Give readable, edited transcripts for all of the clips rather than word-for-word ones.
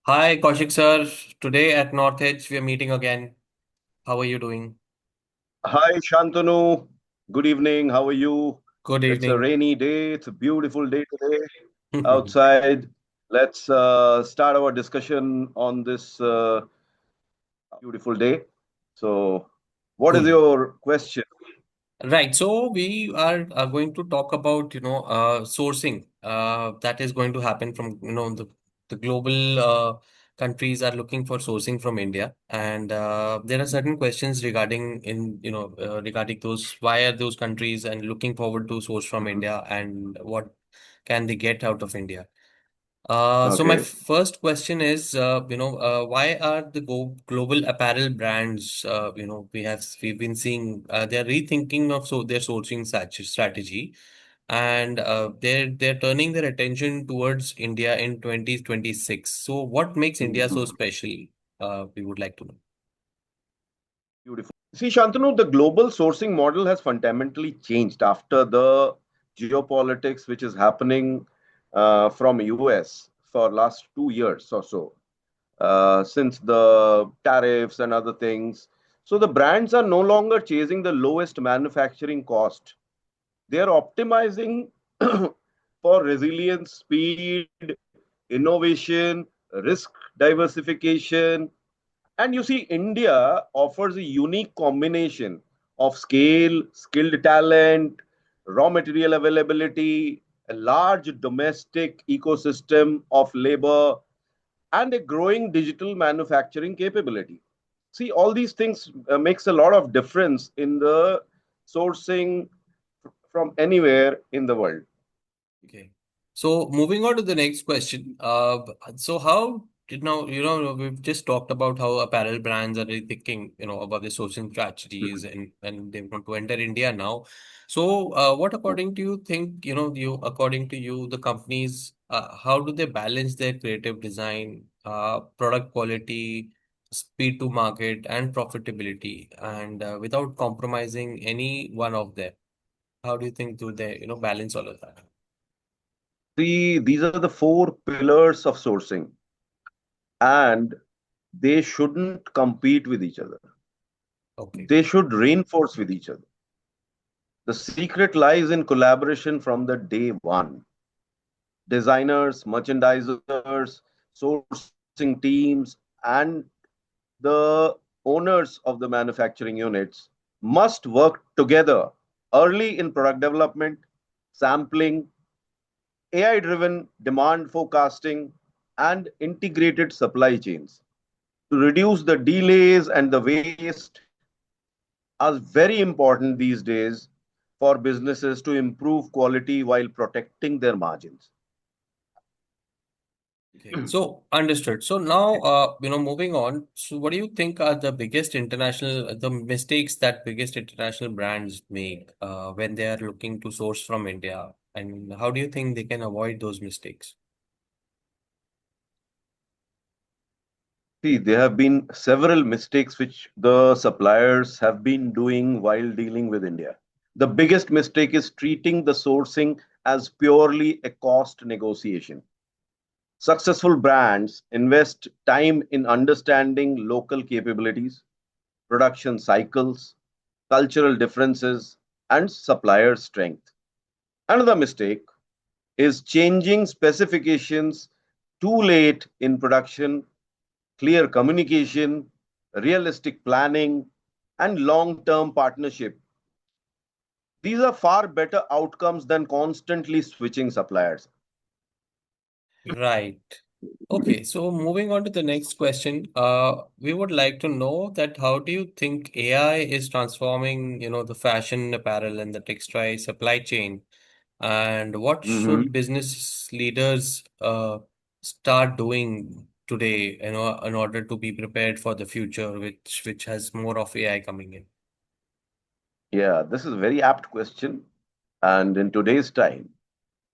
Hi, Kaushik sir. Today at North Edge, we are meeting again. How are you doing? Hi, Shantanu. Good evening. How are you? Good It's a evening. rainy day. It's a beautiful day today outside. Let's start our discussion on this beautiful day. So, what is Cool. your question? Right. So we are going to talk about, sourcing. That is going to happen from, the global countries are looking for sourcing from India, and there are certain questions regarding those. Why are those countries and looking forward to source from Mhm. India, and what can they get out of India? So my Okay. first question is, why are the global apparel brands, we've been seeing, they're rethinking of their sourcing strategy, and they're turning their attention towards India in 2026. So what makes India so Mhm. special? We would like to know. Beautiful. See, Shantanu, the global sourcing model has fundamentally changed after the geopolitics which is happening from US for last 2 years or so. Since the tariffs and other things. So the brands are no longer chasing the lowest manufacturing cost. They are optimizing for resilience, speed, innovation, risk diversification. And you see, India offers a unique combination of scale, skilled talent, raw material availability, a large domestic ecosystem of labor, and a growing digital manufacturing capability. See, all these things makes a lot of difference in the sourcing from anywhere in the world. Okay. So moving on to the next question. So how we've just talked about how apparel brands are really thinking, about the sourcing strategies and they want to enter India now. So what according to you think, according to you, the companies, how do they balance their creative design, product quality, speed to market and profitability and without compromising any one of them? How do you think do they, balance all of that? See, these are the four pillars of sourcing, and they shouldn't compete with each other. Okay. They should reinforce with each other. The secret lies in collaboration from the day one. Designers, merchandisers, sourcing teams, and the owners of the manufacturing units must work together early in product development, sampling, AI driven demand forecasting, and integrated supply chains to reduce the delays and the waste are very important these days for businesses to improve quality while protecting their margins. Okay. So understood. So now, moving on. So what do you think are the mistakes that biggest international brands make when they are looking to source from India? And how do you think they can avoid those mistakes? See, there have been several mistakes which the suppliers have been doing while dealing with India. The biggest mistake is treating the sourcing as purely a cost negotiation. Successful brands invest time in understanding local capabilities, production cycles, cultural differences, and supplier strength. Another mistake is changing specifications too late in production. Clear communication, realistic planning, and long term partnership. These are far better outcomes than constantly switching suppliers. Right. Okay, so moving on to the next question, we would like to know that how do you think AI is transforming, the fashion apparel and the textile supply chain, and what Mhm. should business leaders start doing today, in order to be prepared for the future, which has more of AI coming in? Yeah, this is a very apt question. And in today's time,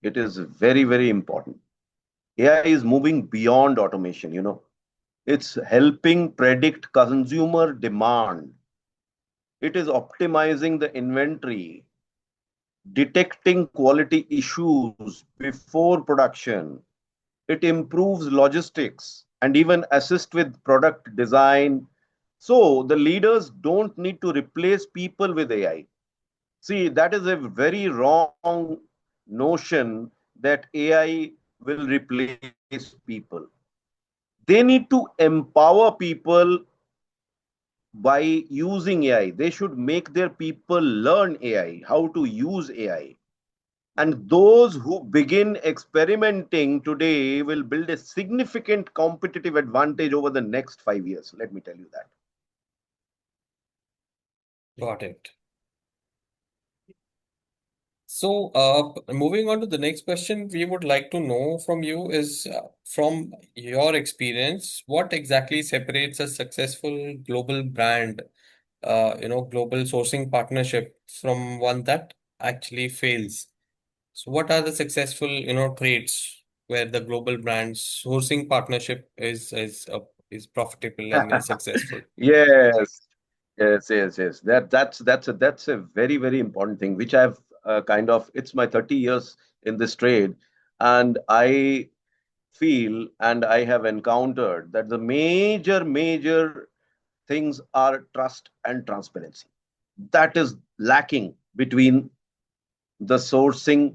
it is very, very important. AI is moving beyond automation. It's helping predict consumer demand. It is optimizing the inventory, detecting quality issues before production. It improves logistics and even assist with product design. So the leaders don't need to replace people with AI. See, that is a very wrong notion that AI will replace people. They need to empower people by using AI. They should make their people learn AI, how to use AI. And those who begin experimenting today will build a significant competitive advantage over the next 5 years. Let me tell you that. Got it. So, moving on to the next question, we would like to know from you is from your experience, what exactly separates a successful global brand, global sourcing partnership from one that actually fails? So, what are the successful, traits where the global brand sourcing partnership is profitable and is successful? Yes, yes. That's a very very important thing, which I've kind of. It's my 30 years in this trade, and I feel and I have encountered that the major things are trust and transparency. That is lacking between the sourcing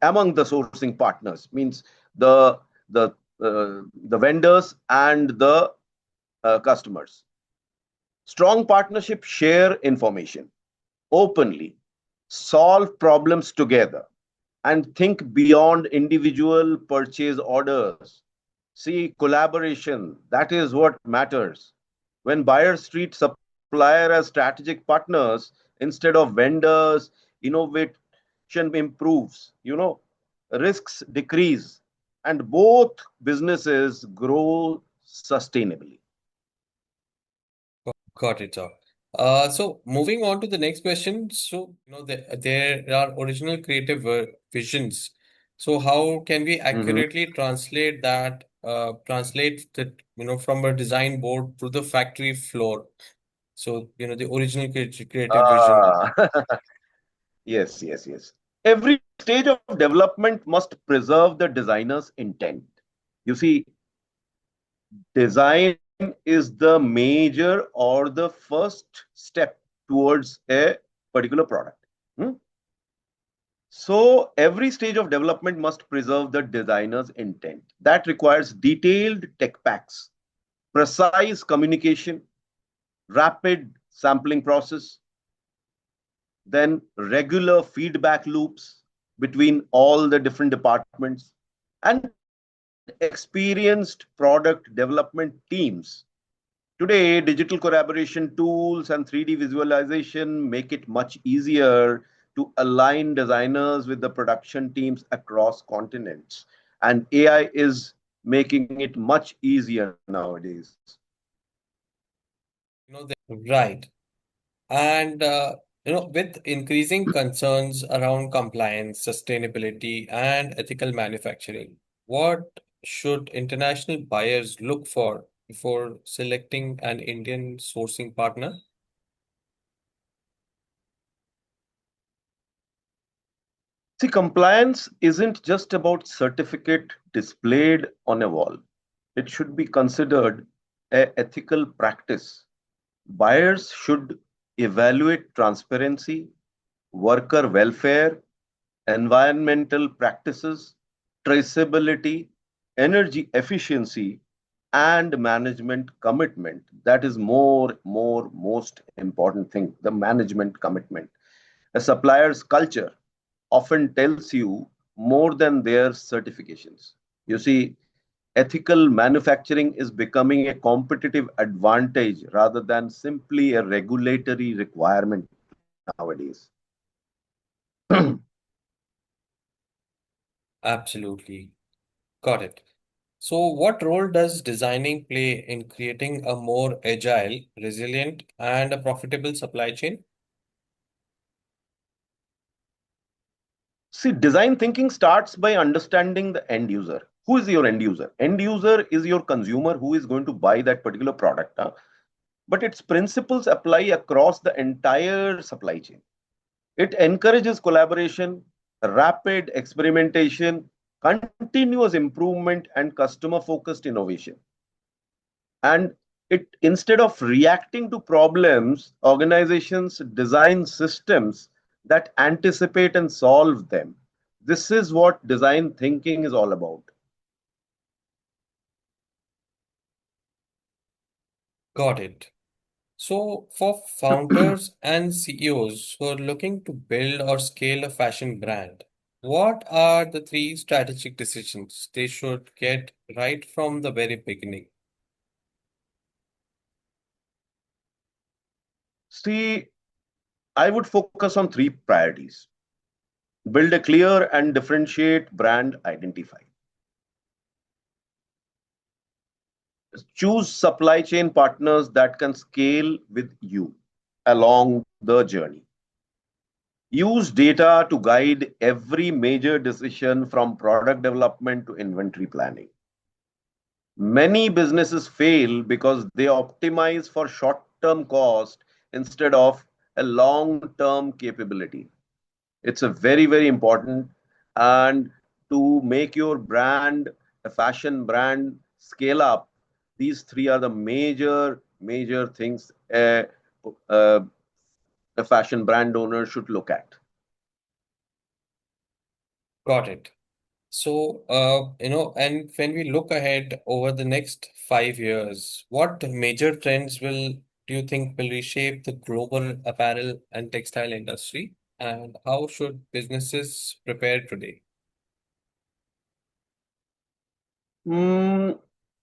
among the sourcing partners. Means the the the vendors and the customers. Strong partnership share information openly, solve problems together, and think beyond individual purchase orders. See, collaboration, that is what matters. When buyers treat supplier as strategic partners instead of vendors, innovation improves, risks decrease, and both businesses grow sustainably. Got it, sir. So moving on to the next question. So, there are original creative visions. So how can we Mhm. accurately translate that, from a design board to the factory floor? So, the original creative vision. Ah, yes. Every stage of development must preserve the designer's intent. You see, design is the major or the first step towards a particular product. Hmm? So every stage of development must preserve the designer's intent. That requires detailed tech packs, precise communication, rapid sampling process, then regular feedback loops between all the different departments, and experienced product development teams. Today, digital collaboration tools and 3D visualization make it much easier to align designers with the production teams across continents. And AI is making it much easier nowadays. Right. And with increasing concerns around compliance, sustainability, and ethical manufacturing, what should international buyers look for before selecting an Indian sourcing partner? See, compliance isn't just about certificate displayed on a wall. It should be considered a ethical practice. Buyers should evaluate transparency, worker welfare, environmental practices, traceability, energy efficiency, and management commitment. That is most important thing, the management commitment. A supplier's culture often tells you more than their certifications. You see, ethical manufacturing is becoming a competitive advantage rather than simply a regulatory requirement nowadays. Absolutely. Got it. So, what role does designing play in creating a more agile, resilient, and a profitable supply chain? See, design thinking starts by understanding the end user. Who is your end user? End user is your consumer who is going to buy that particular product. But its principles apply across the entire supply chain. It encourages collaboration, rapid experimentation, continuous improvement and customer focused innovation. And it, instead of reacting to problems, organizations design systems that anticipate and solve them. This is what design thinking is all about. Got it. So, for founders and CEOs who are looking to build or scale a fashion brand, what are the three strategic decisions they should get right from the very beginning? See, I would focus on three priorities: build a clear and differentiate brand identify, choose supply chain partners that can scale with you along the journey, use data to guide every major decision from product development to inventory planning. Many businesses fail because they optimize for short term cost instead of a long term capability. It's a very, very important. And to make your brand, a fashion brand, scale up, these three are the major things uh, a fashion brand owner should look at. Got it. So, and when we look ahead over the next 5 years, what major trends do you think will reshape the global apparel and textile industry? And how should businesses prepare today? Hmm,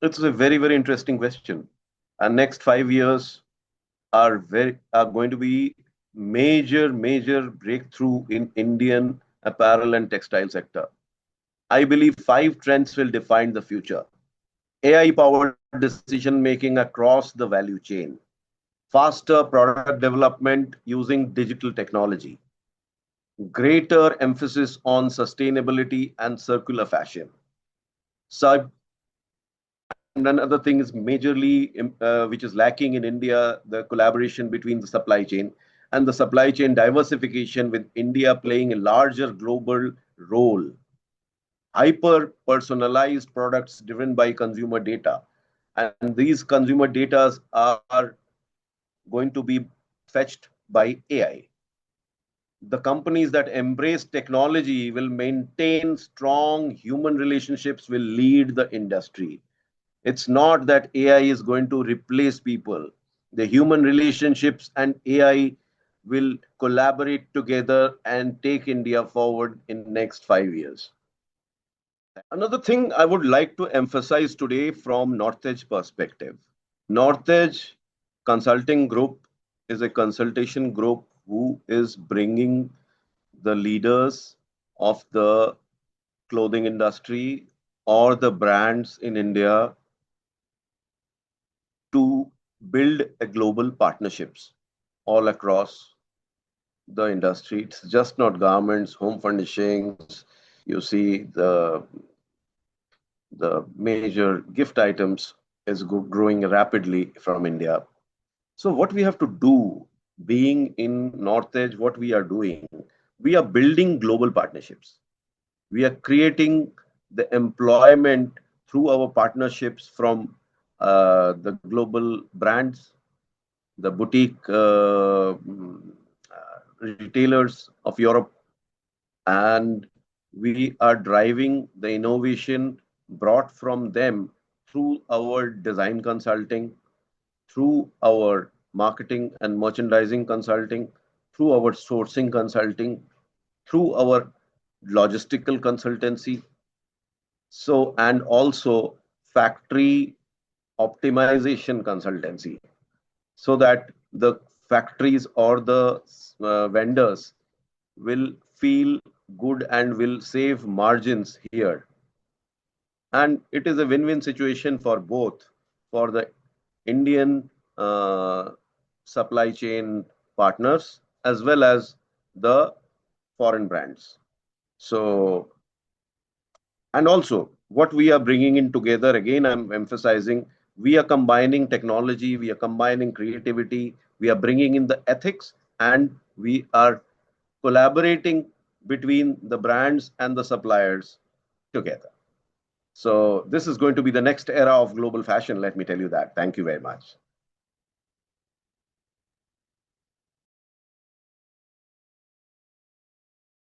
it's a very, very interesting question. And next 5 years are going to be major breakthrough in Indian apparel and textile sector. I believe five trends will define the future: AI powered decision making across the value chain, faster product development using digital technology, greater emphasis on sustainability and circular fashion. So, and another thing is majorly which is lacking in India, the collaboration between the supply chain and the supply chain diversification, with India playing a larger global role. Hyper personalized products driven by consumer data. And these consumer data are going to be fetched by AI. The companies that embrace technology will maintain strong human relationships, will lead the industry. It's not that AI is going to replace people. The human relationships and AI will collaborate together and take India forward in next 5 years. Another thing I would like to emphasize today from Northedge perspective. Northedge Consulting Group is a consultation group who is bringing the leaders of the clothing industry or the brands in India to build a global partnerships all across the industry. It's just not garments, home furnishings. You see the major gift items is growing rapidly from India. So what we have to do, being in Northedge, what we are doing, we are building global partnerships. We are creating the employment through our partnerships from the global brands, the boutique retailers of Europe, and we are driving the innovation brought from them through our design consulting, through our marketing and merchandising consulting, through our sourcing consulting, through our logistical consultancy, so and also factory optimization consultancy, so that the factories or the vendors will feel good and will save margins here. And it is a win-win situation for both, for the Indian supply chain partners as well as the foreign brands. So, and also what we are bringing in together, again, I'm emphasizing, we are combining technology, we are combining creativity, we are bringing in the ethics, and we are collaborating between the brands and the suppliers together. So this is going to be the next era of global fashion. Let me tell you that. Thank you very much.